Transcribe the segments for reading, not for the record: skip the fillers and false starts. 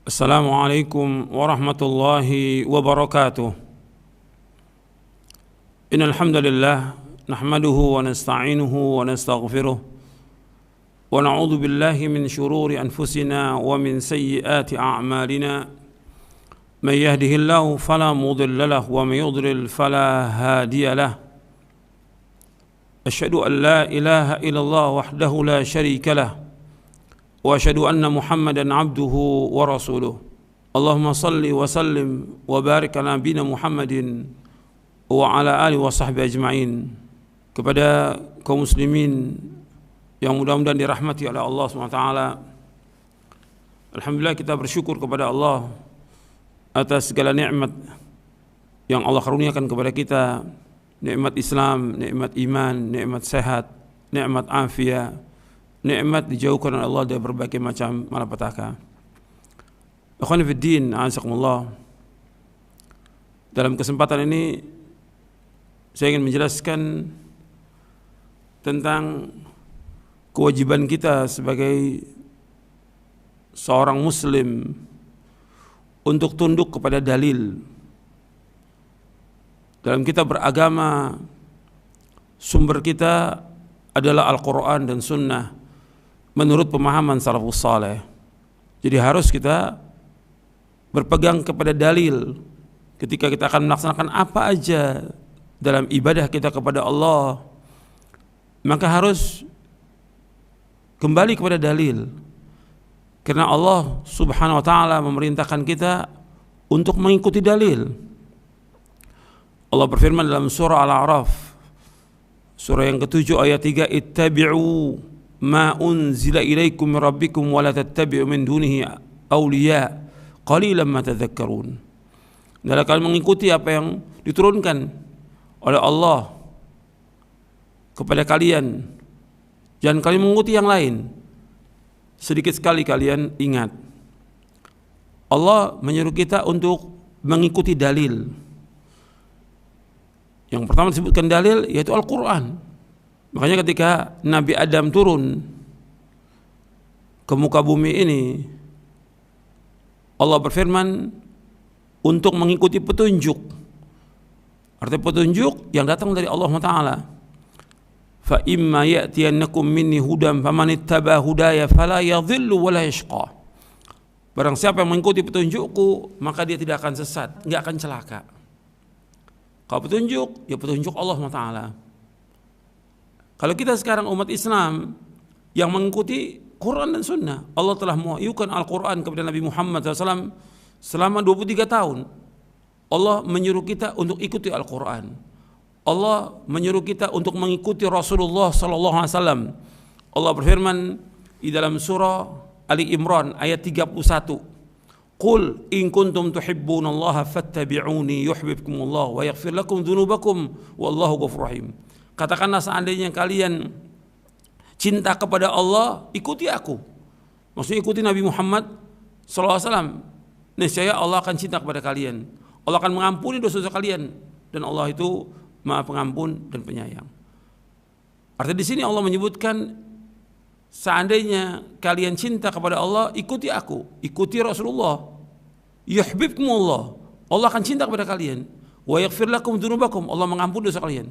Assalamualaikum warahmatullahi wabarakatuh. Innal hamdalillah nahmaduhu wa nasta'inuhu wa nastaghfiruh wa na'udzu billahi min shururi anfusina wa min sayyiati a'malina. Man yahdihillahu fala mudilla lahu wa man yudlil fala hadiya lahu. Asyhadu an la ilaha illallah wahdahu la syarika lahu wa asyhadu anna Muhammadan abduhu wa rasuluh. Allahumma salli wa sallim wa barik ala nabiyina Muhammadin wa ala alihi wa sahbihi ajma'in. Kepada kaum muslimin yang mudah-mudahan dirahmati oleh Allah SWT, alhamdulillah kita bersyukur kepada Allah atas segala nikmat yang Allah karuniakan kepada kita. Nikmat Islam, nikmat iman, nikmat sehat, nikmat afiat, nikmat dijauhkan oleh Allah dari berbagai macam malapetaka. Ikhwan fiddin, a'azakumullah. Dalam kesempatan ini saya ingin menjelaskan tentang kewajiban kita sebagai seorang muslim untuk tunduk kepada dalil. Dalam kita beragama, sumber kita adalah Al-Quran dan Sunnah menurut pemahaman salafus saleh. Jadi harus kita berpegang kepada dalil ketika kita akan melaksanakan apa aja dalam ibadah kita kepada Allah, maka harus kembali kepada dalil, karena Allah subhanahu wa ta'ala memerintahkan kita untuk mengikuti dalil. Allah berfirman dalam surah Al-A'raf, surah yang ke-7 ayat 3, ittabi'u ma unzila ilaikum min rabbikum wa la tattabi'u min dunihi awliya qalilan ma tadhakkarun. Adalah kalian mengikuti apa yang diturunkan oleh Allah kepada kalian, jangan kalian mengikuti yang lain, sedikit sekali kalian ingat. Allah menyuruh kita untuk mengikuti dalil. Yang pertama disebutkan dalil yaitu Al-Quran. Makanya ketika Nabi Adam turun ke muka bumi ini, Allah berfirman untuk mengikuti petunjuk. Artinya petunjuk yang datang dari Allah Ta'ala. Fa imma ya'tiyannakum minni hudan faman ittaba hudaya fala yadhillu wa la yashqa. Barang siapa yang mengikuti petunjukku, maka dia tidak akan sesat, enggak akan celaka. Kalau petunjuk, ya petunjuk Allah Ta'ala. Kalau kita sekarang umat Islam yang mengikuti Quran dan Sunnah, Allah telah mewahyukan Al-Quran kepada Nabi Muhammad SAW selama 23 tahun. Allah menyuruh kita untuk ikuti Al-Quran. Allah menyuruh kita untuk mengikuti Rasulullah SAW. Allah berfirman di dalam surah Ali Imran ayat 31. Qul in kuntum tuhibbunallaha fattabi'uni yuhibbukumullah wa yaghfir lakum dzunubakum wallahu ghafurur rahim. Katakanlah seandainya kalian cinta kepada Allah, ikuti aku. Maksudnya ikuti Nabi Muhammad SAW. Niscaya Allah akan cinta kepada kalian. Allah akan mengampuni dosa-dosa kalian, dan Allah itu Maha Pengampun dan Penyayang. Artinya di sini Allah menyebutkan seandainya kalian cinta kepada Allah, ikuti aku, ikuti Rasulullah. Yuhibbukumullah, Allah akan cinta kepada kalian. Wa yaghfir lakum dzunubakum, Allah mengampuni dosa kalian.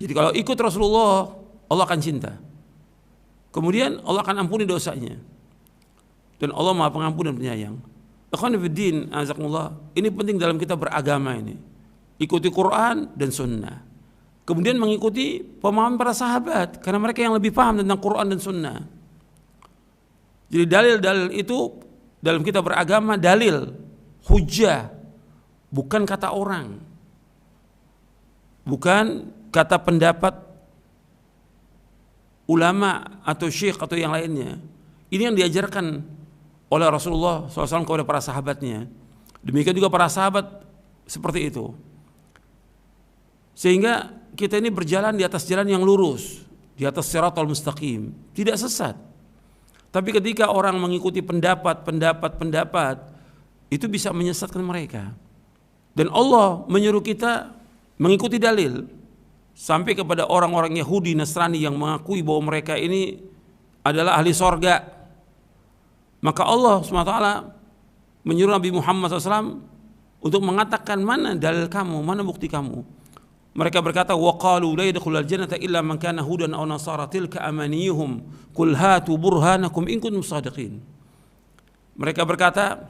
Jadi kalau ikut Rasulullah, Allah akan cinta. Kemudian Allah akan ampuni dosanya. Dan Allah Maha Pengampun dan Penyayang. Ikhwan fiddin, azakumullah, ini penting dalam kita beragama ini. Ikuti Quran dan Sunnah. Kemudian mengikuti pemahaman para sahabat, karena mereka yang lebih paham tentang Quran dan Sunnah. Jadi dalil-dalil itu dalam kita beragama, dalil, hujjah, bukan kata orang, bukan kata pendapat ulama atau syekh atau yang lainnya. Ini yang diajarkan oleh Rasulullah SAW kepada para sahabatnya. Demikian juga para sahabat seperti itu. Sehingga kita ini berjalan di atas jalan yang lurus, di atas siratal mustaqim, tidak sesat. Tapi ketika orang mengikuti pendapat itu bisa menyesatkan mereka. Dan Allah menyuruh kita mengikuti dalil. Sampai kepada orang-orang Yahudi Nasrani yang mengakui bahwa mereka ini adalah ahli sorga. Maka Allah SWT menyuruh Nabi Muhammad SAW untuk mengatakan mana dalil kamu, mana bukti kamu. Mereka berkata, wa qalu la yadkhulul jannata illa man kana hudan aw nasara tilka amaniyuhum qul hatu burhanakum in kuntum shadiqin. Mereka berkata,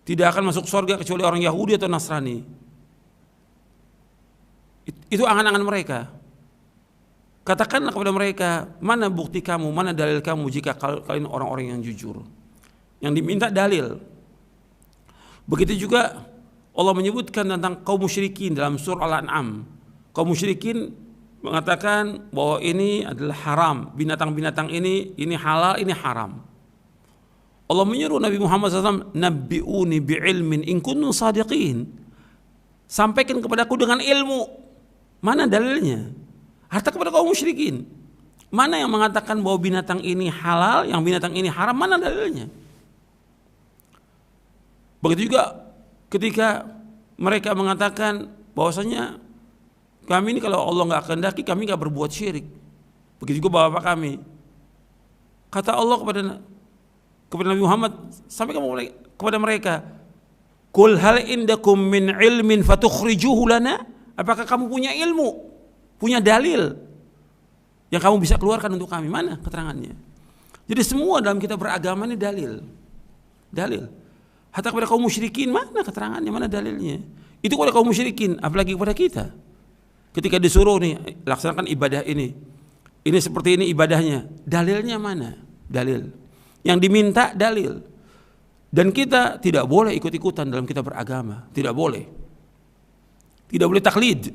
tidak akan masuk surga kecuali orang Yahudi atau Nasrani. Itu angan-angan mereka. Katakanlah kepada mereka, mana bukti kamu, mana dalil kamu jika kalian orang-orang yang jujur. Yang diminta dalil. Begitu juga Allah menyebutkan tentang kaum musyrikin dalam surah Al-An'am. Kaum musyrikin mengatakan bahwa ini adalah haram, binatang-binatang ini halal, ini haram. Allah menyuruh Nabi Muhammad SAW, nabbi'uni bi'ilmin in kuntum sadiqin. Sampaikan kepadaku dengan ilmu. Mana dalilnya? Harta kepada kaum musyrikin. Mana yang mengatakan bahwa binatang ini halal, yang binatang ini haram, mana dalilnya? Begitu juga ketika mereka mengatakan bahwasanya kami ini kalau Allah nggak kehendaki kami nggak berbuat syirik. Begitu juga bapak kami. Kata Allah kepada Nabi Muhammad, sampai kepada mereka, qul hal indakum min ilmin fatukhrijuhu lana? Apakah kamu punya ilmu, punya dalil yang kamu bisa keluarkan untuk kami? Mana keterangannya? Jadi semua dalam kita beragama ini dalil. Hatta kepada kaum musyrikin, mana keterangannya, mana dalilnya? Itu kepada kaum musyrikin, apalagi kepada kita. Ketika disuruh nih, laksanakan ibadah ini seperti ini ibadahnya, dalilnya mana? Dalil. Yang diminta dalil. Dan kita tidak boleh ikut-ikutan dalam kita beragama, tidak boleh. Tidak boleh taklid.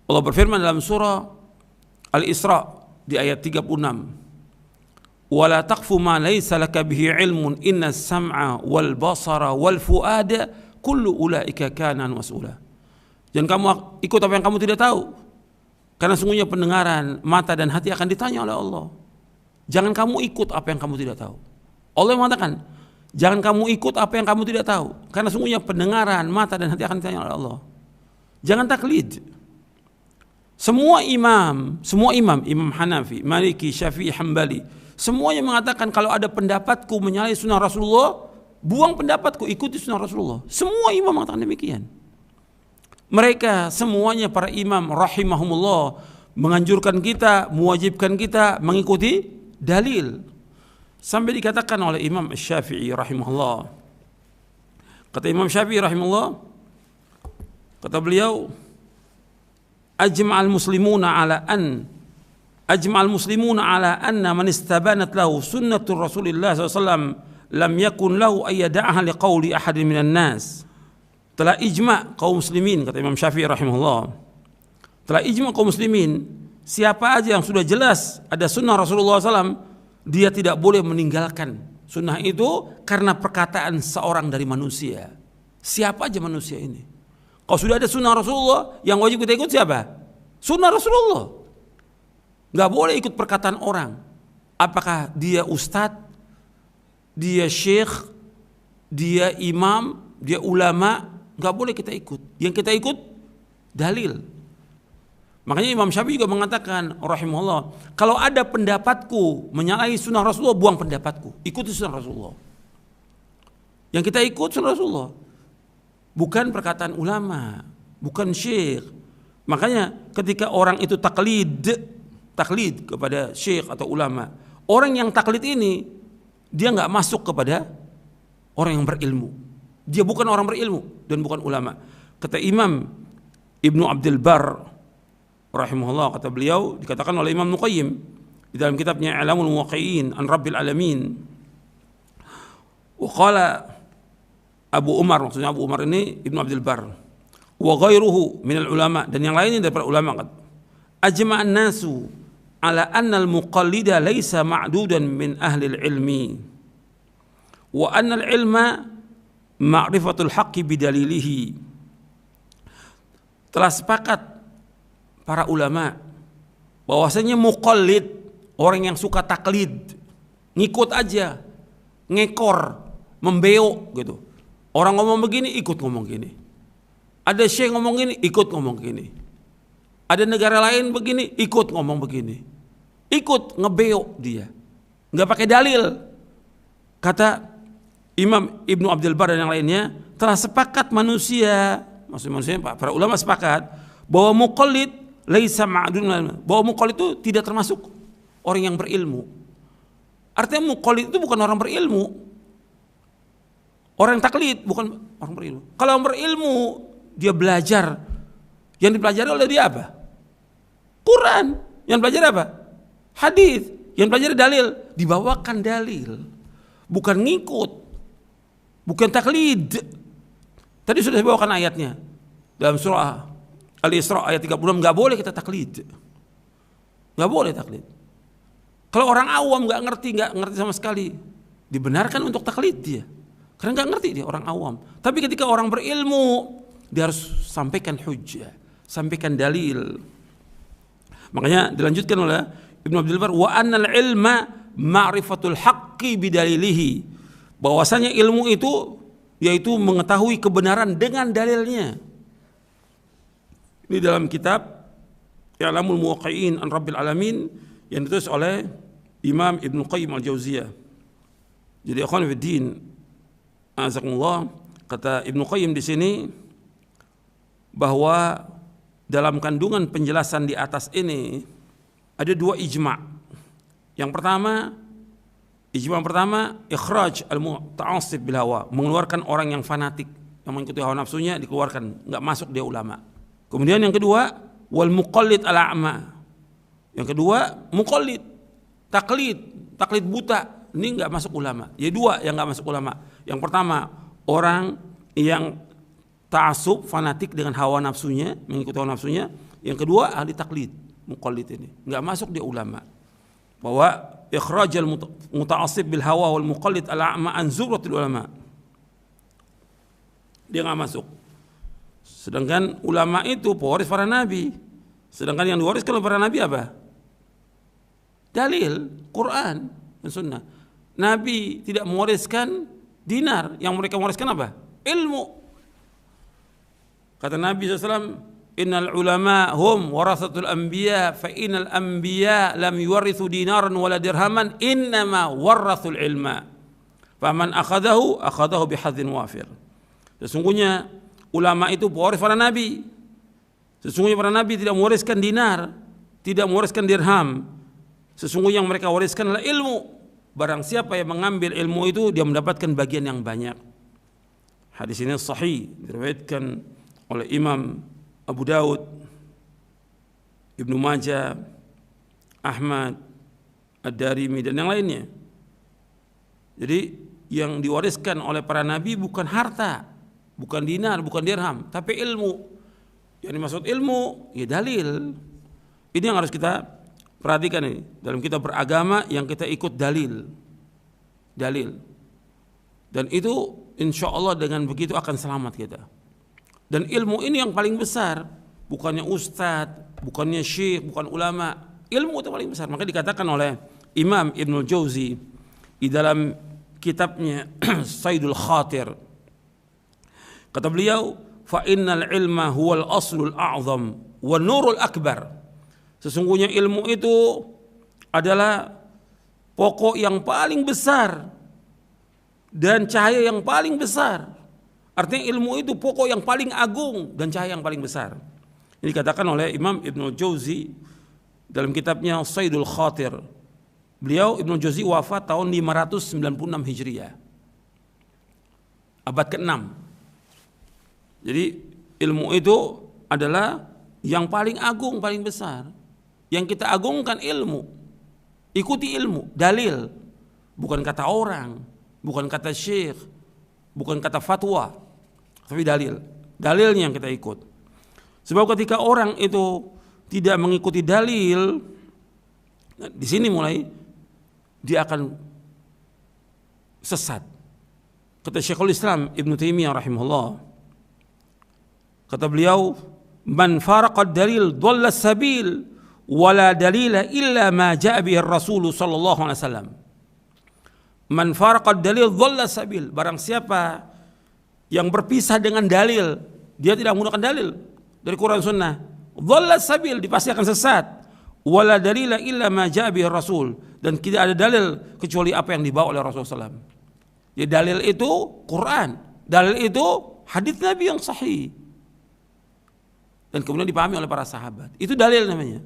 Allah berfirman dalam surah Al-Isra di ayat 36. Wala taqfu ma laysa laka bihi ilmun inna as-sam'a wal basara wal fuada kullu ulaika kana mas'ula. Jangan kamu ikut apa yang kamu tidak tahu. Karena sungguhnya pendengaran, mata dan hati akan ditanya oleh Allah. Jangan kamu ikut apa yang kamu tidak tahu. Allah yang mengatakan, jangan kamu ikut apa yang kamu tidak tahu. Karena sungguhnya pendengaran, mata dan hati akan ditanya oleh Allah. Jangan taklid. Semua imam, Imam Hanafi, Maliki, Syafi'i, Hambali, semuanya mengatakan kalau ada pendapatku menyalahi sunnah Rasulullah, buang pendapatku, ikuti sunnah Rasulullah. Semua imam mengatakan demikian. Mereka semuanya para imam rahimahumullah menganjurkan kita, mewajibkan kita mengikuti dalil. Sampai dikatakan oleh Imam Syafi'i rahimahullah. Kata Imam Syafi'i rahimahullah, kata beliau, ajma'al muslimuna ala anna man istabanat lahu sunnatur Rasulillah SAW lam yakun lahu ayyada'aha liqawli ahadin minan nas. Telah ijma' kaum muslimin, kata Imam Syafi'i rahimahullah, telah ijma' kaum muslimin, siapa aja yang sudah jelas ada sunnah Rasulullah SAW, dia tidak boleh meninggalkan sunnah itu karena perkataan seorang dari manusia. Siapa aja manusia ini. Kalau sudah ada sunnah Rasulullah, yang wajib kita ikut siapa? Sunnah Rasulullah. Gak boleh ikut perkataan orang. Apakah dia ustadz, dia syekh, dia imam, dia ulama, gak boleh kita ikut. Yang kita ikut dalil. Makanya Imam Syafi'i juga mengatakan rahimahullah, kalau ada pendapatku menyalahi sunnah Rasulullah, buang pendapatku, ikuti sunnah Rasulullah. Yang kita ikut sunnah Rasulullah, bukan perkataan ulama, bukan syekh. Makanya ketika orang itu taklid kepada syekh atau ulama, orang yang taklid ini dia nggak masuk kepada orang yang berilmu. Dia bukan orang berilmu dan bukan ulama. Kata Imam Ibnu Abdul Bar rahimahullah, kata beliau, dikatakan oleh Imam Nuqayyim di dalam kitabnya I'lamul Muwaqqi'in an Rabbil Alamin, wa qala Abu Umar, maksudnya Abu Umar ini Ibnu Abdul Bar, wa ghairuhu minal ulama, dan yang lainnya daripada ulama, ajma'an nasu ala anna al-muqallida laysa ma'dudan min ahli al-ilmi wa anna al-ilma ma'rifatul haqqi bidalilihi. Telah sepakat para ulama bahwasanya muqallid, orang yang suka taklid, ngikut aja, ngekor, membeok gitu. Orang ngomong begini, ikut ngomong gini. Ada syekh ngomong gini, ikut ngomong gini. Ada negara lain begini, ikut ngomong begini. Ikut ngebeok dia. nggak pakai dalil. Kata Imam Ibnu Abdul Bar dan yang lainnya, telah sepakat manusia, maksudnya para ulama sepakat bahwa muqallid laisa ma'dun, bahwa muqallid itu tidak termasuk orang yang berilmu. Artinya muqallid itu bukan orang berilmu. Orang taklid bukan orang berilmu. Kalau orang berilmu dia belajar, yang dipelajari oleh dia apa? Quran. Yang belajar apa? Hadis. Yang belajar dalil. Dibawakan dalil, bukan ngikut, bukan taklid. Tadi sudah saya bawakan ayatnya dalam surah Al-Isra ayat 36, nggak boleh kita taklid, nggak boleh taklid. Kalau orang awam nggak ngerti sama sekali, dibenarkan untuk taklid dia, karena nggak ngerti dia, orang awam. Tapi ketika orang berilmu, dia harus sampaikan hujjah, sampaikan dalil. Makanya dilanjutkan oleh Ibnu Abdul Bar, wa annal ilma ma'rifatul haqqi bidalilihi, bahwasanya ilmu itu yaitu mengetahui kebenaran dengan dalilnya. Ini dalam kitab I'lamul Muwaqqi'in an Rabbil Alamin yang ditulis oleh Imam Ibnu Qayyim Al-Jauziyah. Jadi akhwan fiddin, azakumullah, kata Ibnu Qayyim di sini bahwa dalam kandungan penjelasan di atas ini ada dua ijma'. Yang pertama, ijma' pertama, ikhraj al-muta'assib bil hawa, mengeluarkan orang yang fanatik, yang mengikuti hawa nafsunya, dikeluarkan, enggak masuk dia ulama. Kemudian yang kedua, wal muqallid al-a'ma. Yang kedua, muqallid, taklid buta, ini enggak masuk ulama. Ya dua yang enggak masuk ulama. Yang pertama, orang yang ta'assub, fanatik dengan hawa nafsunya, mengikuti hawa nafsunya. Yang kedua, ahli taklid, muqallid ini, enggak masuk dia ulama. Bahwa ikhrajal muta'assib bil hawa wal muqallid al-a'ma an zumratil ulama, dia enggak masuk. Sedangkan ulama itu pewaris para nabi. Sedangkan yang diwariskan oleh para nabi apa? Dalil, Quran dan sunnah. Nabi tidak mewariskan dinar, yang mereka mewariskan apa? Ilmu. Kata Nabi SAW, innal ulama hum warasatul anbiya, fa innal anbiya lam yuwarithu dinaran wala dirhaman, innama warathul ilma, faman akhadahu bihadzin wafir. Sesungguhnya ulama itu pewaris para nabi. Sesungguhnya para nabi tidak mewariskan dinar, tidak mewariskan dirham. Sesungguhnya yang mereka wariskan adalah ilmu. Barang siapa yang mengambil ilmu itu, dia mendapatkan bagian yang banyak. Hadis ini sahih, diriwayatkan oleh Imam Abu Daud, Ibnu Majah, Ahmad, Ad-Darimi dan yang lainnya. Jadi yang diwariskan oleh para nabi bukan harta, bukan dinar, bukan dirham, tapi ilmu. Yang dimaksud ilmu, ya dalil. Ini yang harus kita perhatikan ini. Dalam kita beragama yang kita ikut dalil. Dalil. Dan itu insya Allah dengan begitu akan selamat kita. Dan ilmu ini yang paling besar. Bukannya ustadz, bukannya syekh, bukan ulama. Ilmu itu paling besar. Maka dikatakan oleh Imam Ibnul Jauzi di dalam kitabnya Saidul Khatir. Kata beliau, fa innal ilma huwal aslul a'zam wa nurul akbar. Sesungguhnya ilmu itu adalah pokok yang paling besar dan cahaya yang paling besar. Artinya ilmu itu pokok yang paling agung dan cahaya yang paling besar. Ini dikatakan oleh Imam Ibnul Jauzi dalam kitabnya Saidul Khatir. Beliau Ibnul Jauzi wafat tahun 596 Hijriah. Abad ke-6. Jadi ilmu itu adalah yang paling agung, paling besar. Yang kita agungkan ilmu. Ikuti ilmu, dalil. Bukan kata orang, bukan kata syekh, bukan kata fatwa, tapi dalil. Dalilnya yang kita ikut. Sebab ketika orang itu tidak mengikuti dalil, di sini mulai dia akan sesat. Kata Syekhul Islam Ibnu Taimiyah rahimahullah, kata beliau, man faraqad dalil dhalla sabil wala dalila illa ma ja'a bihi Rasul sallallahu alaihi wasallam. Man faraqad dalil dhalla sabil, barang siapa yang berpisah dengan dalil, dia tidak menggunakan dalil dari Quran Sunnah, dhalla sabil, dia pasti akan sesat. wala dalila illa ma ja'a bihi rasul, dan tidak ada dalil kecuali apa yang dibawa oleh Rasulullah SAW. Ya, dalil itu Quran, dalil itu hadis Nabi yang sahih, dan kemudian dipahami oleh para sahabat. Itu dalil namanya.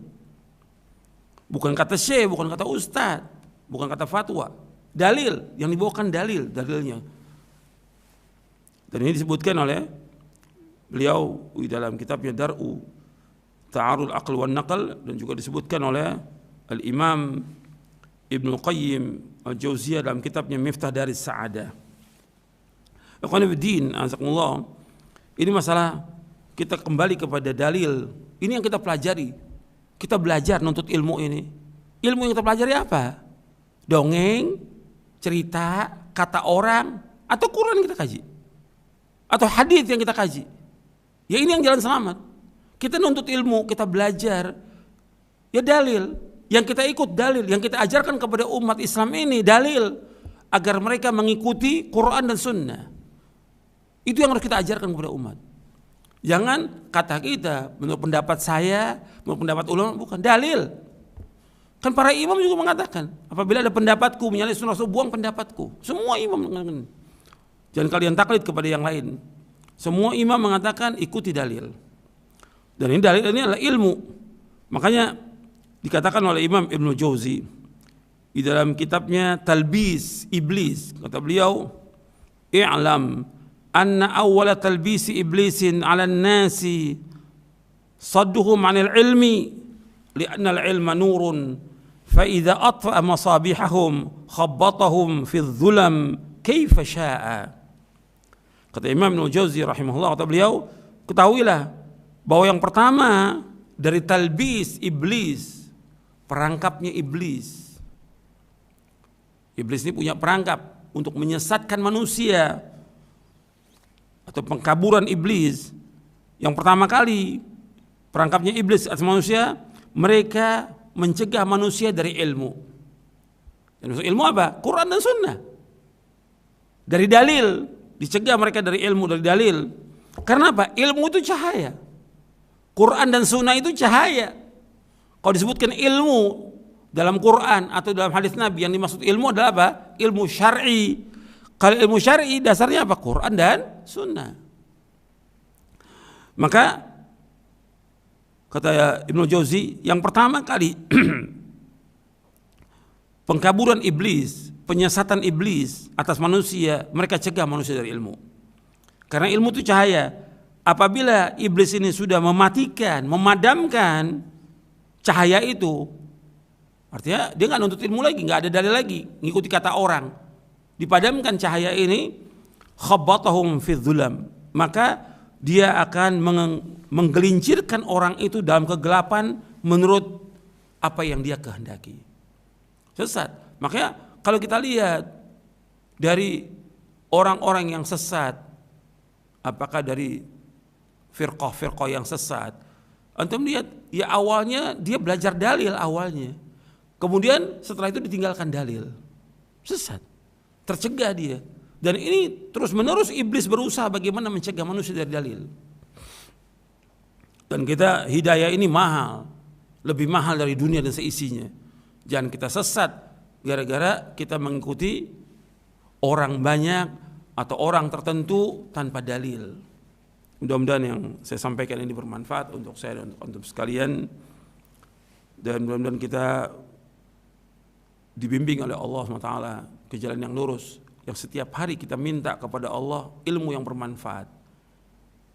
Bukan kata syekh, bukan kata ustaz, bukan kata fatwa. Dalil yang dibawakan, dalilnya. Dan ini disebutkan oleh beliau di dalam kitabnya Dar'u Ta'arul Aql wan Naql, dan juga disebutkan oleh Al-Imam Ibnu Qayyim Al-Jauziyah dalam kitabnya Miftah Daris Sa'adah. Ikhwanuddin, azakumullah, ini masalah kita kembali kepada dalil. Ini yang kita pelajari. Kita belajar nuntut ilmu ini. Ilmu yang kita pelajari apa? Dongeng, cerita, kata orang, atau Quran kita kaji, atau hadis yang kita kaji. Ya, ini yang jalan selamat. Kita nuntut ilmu, kita belajar, ya dalil. Yang kita ikut dalil, yang kita ajarkan kepada umat Islam ini dalil, agar mereka mengikuti Quran dan Sunnah. Itu yang harus kita ajarkan kepada umat. Jangan kata kita, menurut pendapat saya, menurut pendapat ulama, bukan dalil. Kan para imam juga mengatakan, apabila ada pendapatku menyalahi sunnah Rasul, buang pendapatku. Semua imam mengatakan. Jangan kalian taklid kepada yang lain. Semua imam mengatakan ikuti dalil. Dan ini dalil ini adalah ilmu. Makanya dikatakan oleh Imam Ibnu Jauzi di dalam kitabnya Talbis Iblis, kata beliau, "I'lam anna awwala talbisi iblisin 'ala an-nasi sadduhum 'anil ilmi li'anna al-ilma nurun fa idza atfa'a masabihahum khabbatahum fi adh-dhulam kaifa syaa." Kata Imam Ibnu Jauzi rahimahullah, kata beliau, ketahuilah bahwa yang pertama dari talbis iblis, perangkapnya iblis. Iblis ini punya perangkap untuk menyesatkan manusia, atau pengkaburan iblis. Yang pertama kali perangkapnya iblis atas manusia, mereka mencegah manusia dari ilmu. Dan maksud ilmu apa? Quran dan Sunnah. Dari dalil, dicegah mereka dari ilmu, dari dalil. Karena apa? Ilmu itu cahaya. Quran dan Sunnah itu cahaya. Kalau disebutkan ilmu dalam Quran atau dalam hadis Nabi, yang dimaksud ilmu adalah apa? Ilmu syar'i. Kalau ilmu syar'i dasarnya apa? Quran dan Sunnah. Maka kata Ibnu Jauzi, yang pertama kali pengkaburan iblis, penyesatan iblis atas manusia, mereka cegah manusia dari ilmu. Karena ilmu itu cahaya. Apabila iblis ini sudah mematikan, memadamkan cahaya itu, artinya dia nggak nuntut ilmu lagi, nggak ada dalil lagi, ngikuti kata orang. Dipadamkan cahaya ini, khabbatahum fi dhulam, maka dia akan menggelincirkan orang itu dalam kegelapan menurut apa yang dia kehendaki. Sesat. Makanya kalau kita lihat dari orang-orang yang sesat, apakah dari firqah-firqah yang sesat, antum lihat, ya awalnya dia belajar dalil awalnya, kemudian setelah itu ditinggalkan dalil, sesat, tercegah dia. Dan ini terus menerus iblis berusaha bagaimana mencegah manusia dari dalil. Dan kita, hidayah ini mahal, lebih mahal dari dunia dan seisinya. Jangan kita sesat gara-gara kita mengikuti orang banyak atau orang tertentu tanpa dalil. Mudah-mudahan yang saya sampaikan ini bermanfaat untuk saya dan untuk sekalian, dan mudah-mudahan kita dibimbing oleh Allah SWT ke jalan yang lurus, yang setiap hari kita minta kepada Allah ilmu yang bermanfaat.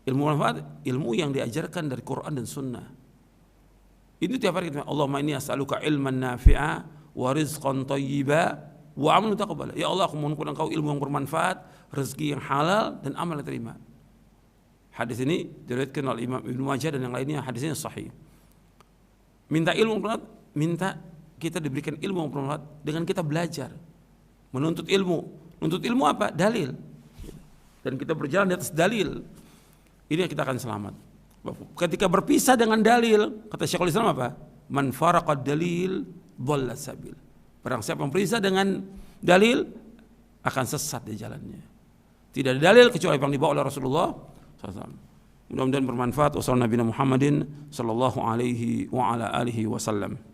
Ilmu bermanfaat, ilmu yang diajarkan dari Quran dan Sunnah. Ini tiap hari kita, Allahumma inni as'aluka ilman nafi'a wa rizqan thayyiba wa amalan taqabbala. Ya Allah, aku mohon Engkau ilmu yang bermanfaat, rezeki yang halal, dan amal yang terima. Hadis ini diriwayatkan oleh Imam Ibnu Majah dan yang lainnya, hadisnya sahih. Minta ilmu bermanfaat, minta kita diberikan ilmu yang bermanfaat dengan kita belajar, menuntut ilmu. Menuntut ilmu apa? Dalil. Dan kita berjalan di atas dalil. Ini kita akan selamat. Ketika berpisah dengan dalil, kata Syekhul Islam apa? Man faraqad dalil dhalla sabil. Barang siapa yang berpisah dengan dalil akan sesat di jalannya. Tidak ada dalil kecuali yang dibawa oleh Rasulullah. Mudah-mudahan bermanfaat. Wassalamualaikum warahmatullahi wabarakatuh.